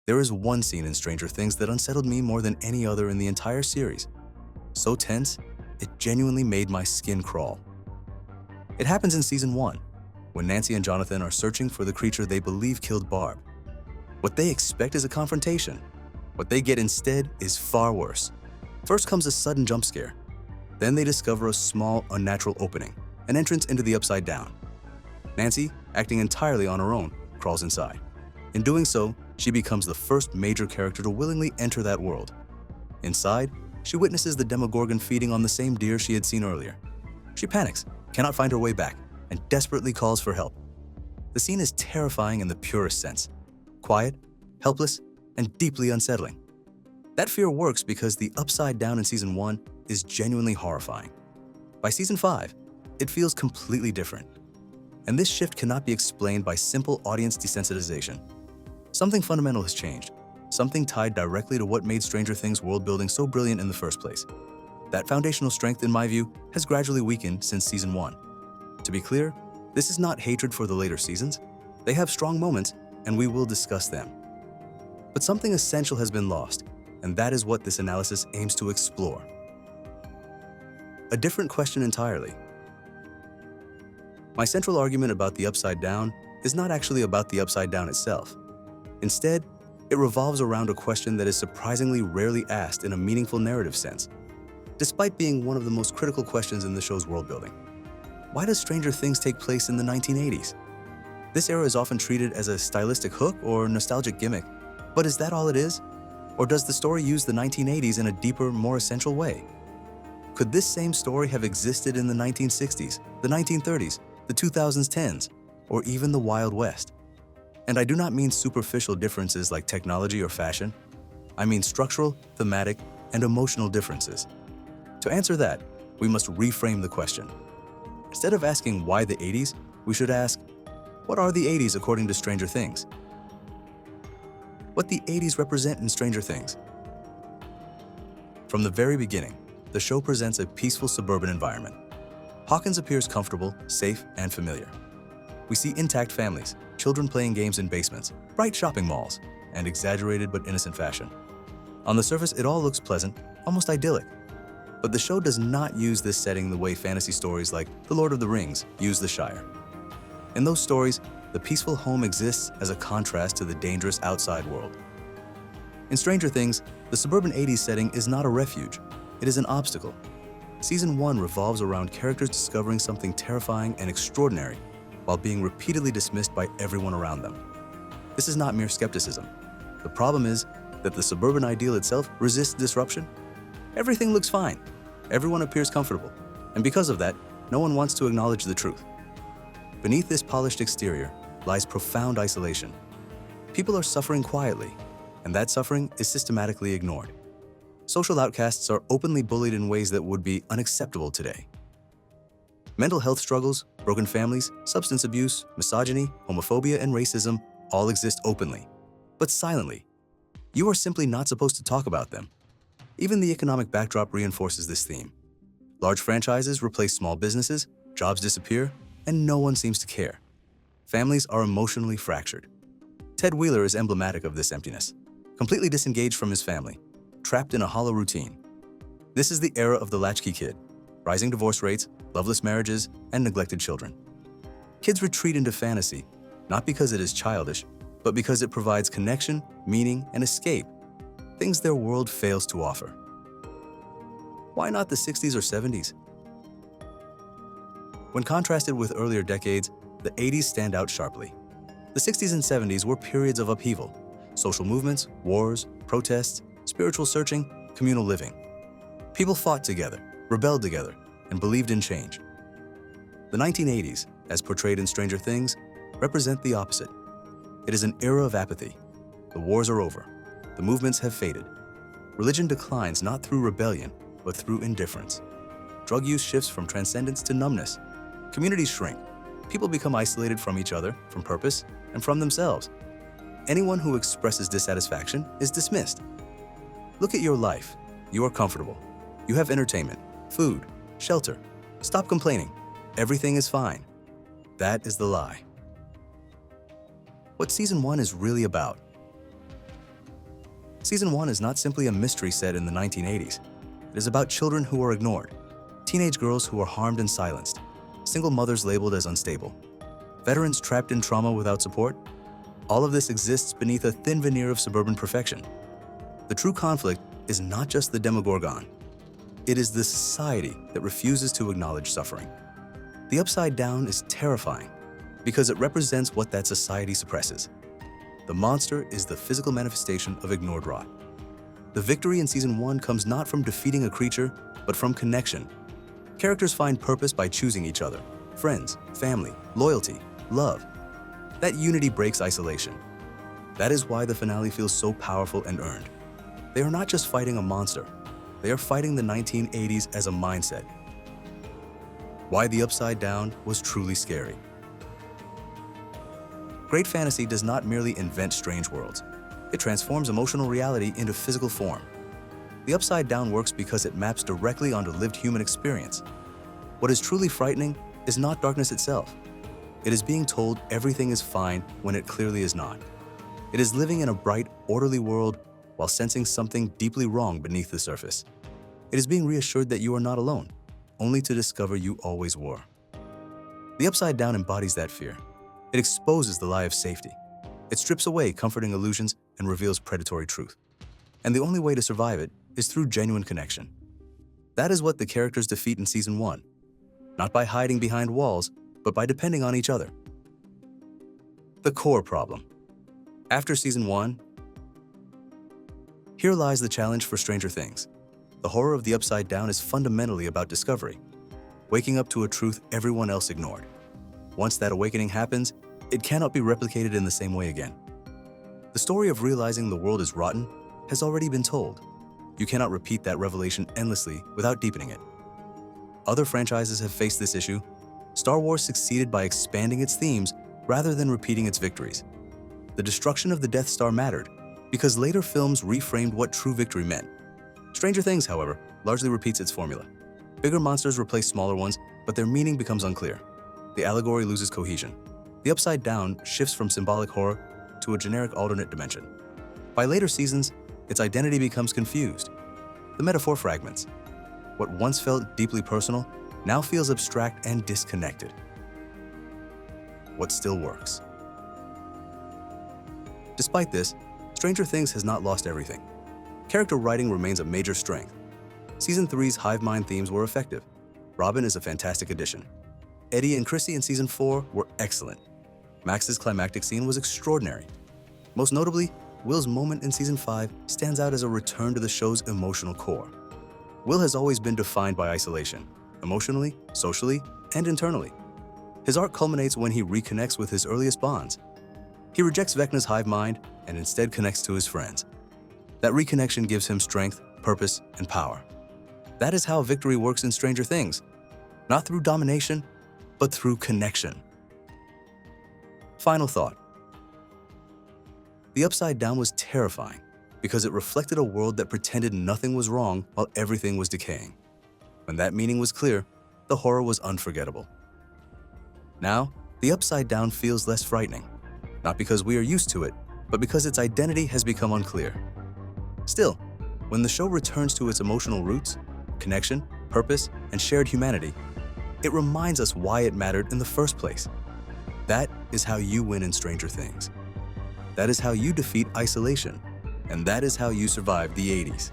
There is one scene in Stranger Things that unsettled me more than any other in the entire series. So tense, it genuinely made my skin crawl. It happens in season 1, when Nancy and Jonathan are searching for the creature they believe killed Barb. What they expect is a confrontation. What they get instead is far worse. First comes a sudden jump scare. Then they discover a small, unnatural opening, an entrance into the Upside Down. Nancy, acting entirely on her own, crawls inside. In doing so, she becomes the first major character to willingly enter that world. Inside, she witnesses the Demogorgon feeding on the same deer she had seen earlier. She panics, cannot find her way back, and desperately calls for help. The scene is terrifying in the purest sense. Quiet, helpless, and deeply unsettling. That fear works because the Upside Down in season 1 is genuinely horrifying. By season 5, it feels completely different. And this shift cannot be explained by simple audience desensitization. Something fundamental has changed, something tied directly to what made Stranger Things world-building so brilliant in the first place. That foundational strength, in my view, has gradually weakened since season 1. To be clear, this is not hatred for the later seasons. They have strong moments, and we will discuss them. But something essential has been lost, and that is what this analysis aims to explore. A different question entirely. My central argument about the Upside Down is not actually about the Upside Down itself. Instead, it revolves around a question that is surprisingly rarely asked in a meaningful narrative sense, despite being one of the most critical questions in the show's world-building. Why does Stranger Things take place in the 1980s? This era is often treated as a stylistic hook or nostalgic gimmick, but is that all it is? Or does the story use the 1980s in a deeper, more essential way? Could this same story have existed in the 1960s, the 1930s, the 2010s, or even the Wild West? And I do not mean superficial differences like technology or fashion. I mean structural, thematic, and emotional differences. To answer that, we must reframe the question. Instead of asking why the 80s, we should ask, what are the 80s according to Stranger Things? What the 80s represent in Stranger Things? From the very beginning, the show presents a peaceful suburban environment. Hawkins appears comfortable, safe, and familiar. We see intact families, children playing games in basements, bright shopping malls, and exaggerated but innocent fashion. On the surface, it all looks pleasant, almost idyllic. But the show does not use this setting the way fantasy stories like The Lord of the Rings use the Shire. In those stories, the peaceful home exists as a contrast to the dangerous outside world. In Stranger Things, the suburban 80s setting is not a refuge, it is an obstacle. Season 1 revolves around characters discovering something terrifying and extraordinary while being repeatedly dismissed by everyone around them. This is not mere skepticism. The problem is that the suburban ideal itself resists disruption. Everything looks fine, everyone appears comfortable, and because of that, no one wants to acknowledge the truth. Beneath this polished exterior lies profound isolation. People are suffering quietly, and that suffering is systematically ignored. Social outcasts are openly bullied in ways that would be unacceptable today. Mental health struggles, broken families, substance abuse, misogyny, homophobia, and racism all exist openly, but silently. You are simply not supposed to talk about them. Even the economic backdrop reinforces this theme. Large franchises replace small businesses, jobs disappear, and no one seems to care. Families are emotionally fractured. Ted Wheeler is emblematic of this emptiness, completely disengaged from his family, trapped in a hollow routine. This is the era of the latchkey kid, rising divorce rates, loveless marriages, and neglected children. Kids retreat into fantasy, not because it is childish, but because it provides connection, meaning, and escape, things their world fails to offer. Why not the 60s or 70s? When contrasted with earlier decades, the 80s stand out sharply. The 60s and 70s were periods of upheaval, social movements, wars, protests, spiritual searching, communal living. People fought together, rebelled together, and believed in change. The 1980s, as portrayed in Stranger Things, represent the opposite. It is an era of apathy. The wars are over. The movements have faded. Religion declines not through rebellion, but through indifference. Drug use shifts from transcendence to numbness. Communities shrink. People become isolated from each other, from purpose, and from themselves. Anyone who expresses dissatisfaction is dismissed. Look at your life. You are comfortable. You have entertainment, food, shelter. Stop complaining. Everything is fine. That is the lie. What Season 1 is really about. Season 1 is not simply a mystery set in the 1980s. It is about children who are ignored, teenage girls who are harmed and silenced, single mothers labeled as unstable, veterans trapped in trauma without support. All of this exists beneath a thin veneer of suburban perfection. The true conflict is not just the Demogorgon. It is the society that refuses to acknowledge suffering. The Upside Down is terrifying because it represents what that society suppresses. The monster is the physical manifestation of ignored rot. The victory in Season 1 comes not from defeating a creature, but from connection. Characters find purpose by choosing each other, friends, family, loyalty, love. That unity breaks isolation. That is why the finale feels so powerful and earned. They are not just fighting a monster, they are fighting the 1980s as a mindset. Why the Upside Down was truly scary. Great fantasy does not merely invent strange worlds. It transforms emotional reality into physical form. The Upside Down works because it maps directly onto lived human experience. What is truly frightening is not darkness itself. It is being told everything is fine when it clearly is not. It is living in a bright, orderly world while sensing something deeply wrong beneath the surface. It is being reassured that you are not alone, only to discover you always were. The Upside Down embodies that fear. It exposes the lie of safety. It strips away comforting illusions and reveals predatory truth. And the only way to survive it is through genuine connection. That is what the characters defeat in Season 1, not by hiding behind walls, but by depending on each other. The core problem. After Season 1, here lies the challenge for Stranger Things. The horror of the Upside Down is fundamentally about discovery, waking up to a truth everyone else ignored. Once that awakening happens, it cannot be replicated in the same way again. The story of realizing the world is rotten has already been told. You cannot repeat that revelation endlessly without deepening it. Other franchises have faced this issue. Star Wars succeeded by expanding its themes rather than repeating its victories. The destruction of the Death Star mattered because later films reframed what true victory meant. Stranger Things, however, largely repeats its formula. Bigger monsters replace smaller ones, but their meaning becomes unclear. The allegory loses cohesion. The Upside Down shifts from symbolic horror to a generic alternate dimension. By later seasons, its identity becomes confused. The metaphor fragments. What once felt deeply personal now feels abstract and disconnected. What still works? Despite this, Stranger Things has not lost everything. Character writing remains a major strength. Season 3's hive mind themes were effective. Robin is a fantastic addition. Eddie and Chrissy in Season 4 were excellent. Max's climactic scene was extraordinary. Most notably, Will's moment in Season 5 stands out as a return to the show's emotional core. Will has always been defined by isolation, emotionally, socially, and internally. His arc culminates when he reconnects with his earliest bonds. He rejects Vecna's hive mind and instead connects to his friends. That reconnection gives him strength, purpose, and power. That is how victory works in Stranger Things. Not through domination, but through connection. Final thought. The Upside Down was terrifying because it reflected a world that pretended nothing was wrong while everything was decaying. When that meaning was clear, the horror was unforgettable. Now, the Upside Down feels less frightening, not because we are used to it, but because its identity has become unclear. Still, when the show returns to its emotional roots, connection, purpose, and shared humanity, it reminds us why it mattered in the first place. That is how you win in Stranger Things. That is how you defeat isolation, and that is how you survive the 80s.